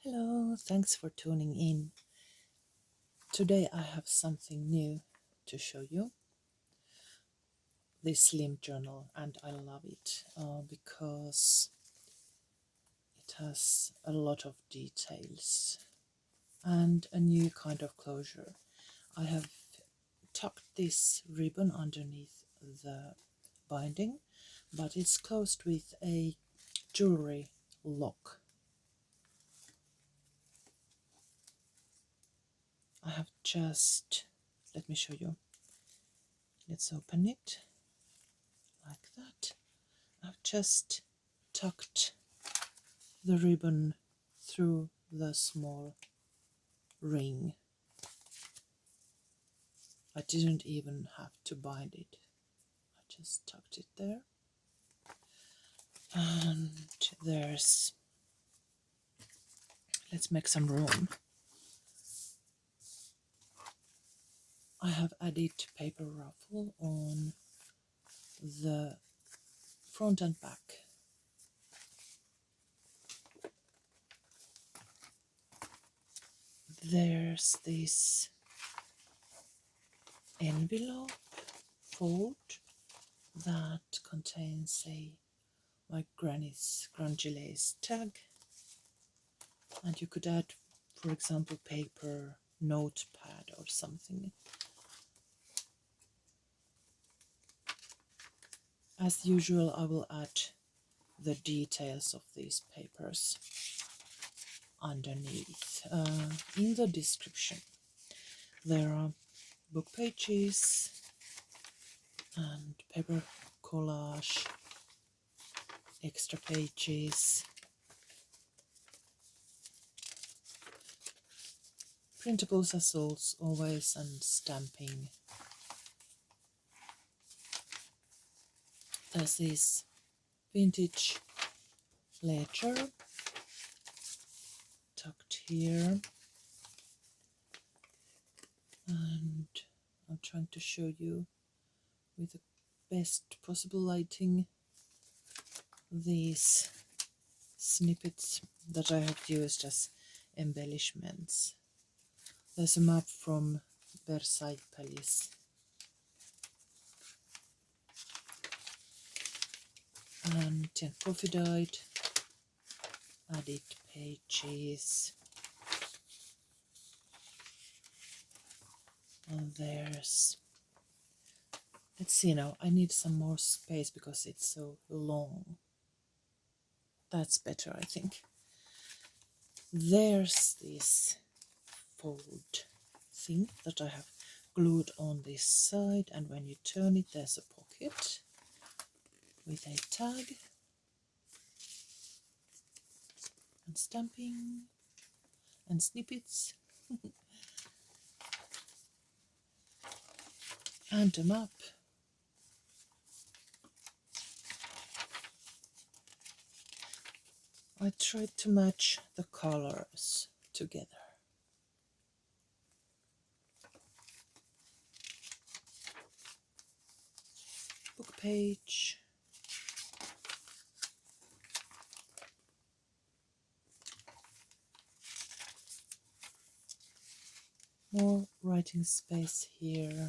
Hello, thanks for tuning in. Today I have something new to show you. This slim journal, and I love it because it has a lot of details and a new kind of closure. I have tucked this ribbon underneath the binding, but it's closed with a jewellery lock. I have just, let me show you. Let's open it like that. I've just tucked the ribbon through the small ring. I didn't even have to bind it. I just tucked it there. And let's make some room. I have added paper ruffle on the front and back. There's this envelope fold that contains my granny's grungy lace tag, and you could add, for example, paper notepad or something. As usual, I will add the details of these papers underneath in the description. There are book pages and paper collage, extra pages, printables as always, and stamping. There's this vintage ledger tucked here, and I'm trying to show you with the best possible lighting these snippets that I have used as embellishments. There's a map from Versailles Palace, and coffee dyed added pages, and there's, let's see now, I need some more space because it's so long. That's better, I think. There's this fold thing that I have glued on this side, and when you turn it, there's a pocket with a tag and stamping and snippets and a map. I tried to match the colors together. Book page. More writing space here.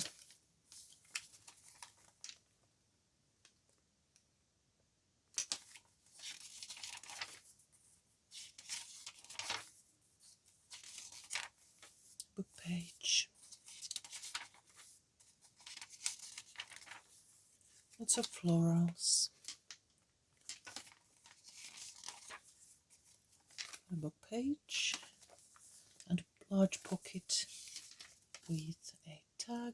Book page. Lots of florals. A book page and a large pocket with a tag.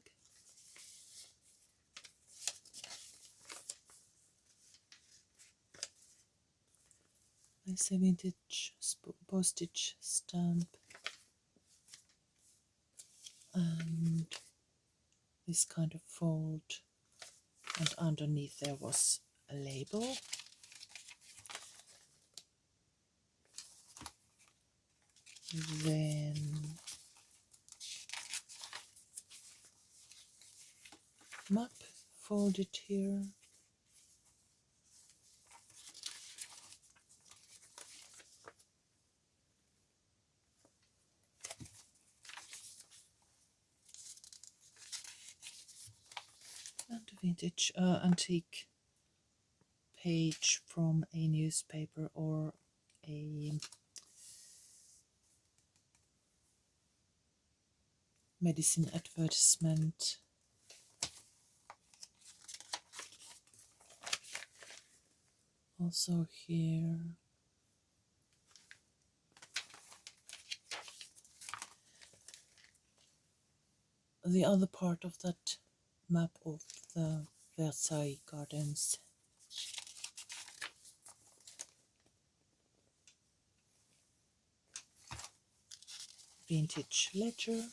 Nice vintage postage stamp, and this kind of fold, and underneath there was a label. Then map folded here. vintage antique page from a newspaper or a medicine advertisement. Also here the other part of that map of the Versailles Gardens. Vintage ledger.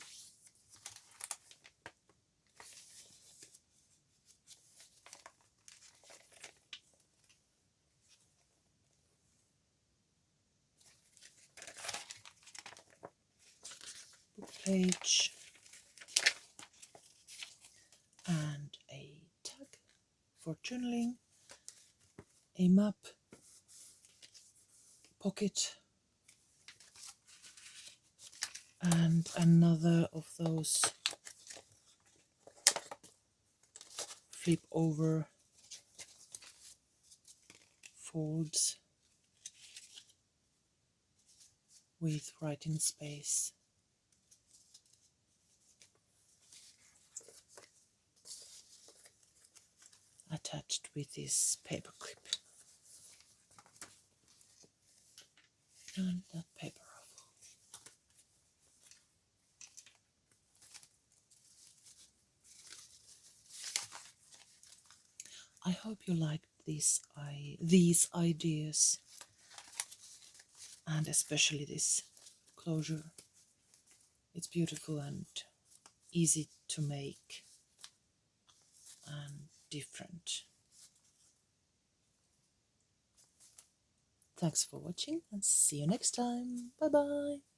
Book page. And a tag for journaling. A map. Pocket. And another of those flip over folds with writing space. Attached with this paper clip. And that paper ruffle. I hope you liked these ideas, and especially this closure. It's beautiful and easy to make and different. Thanks for watching and see you next time. Bye bye.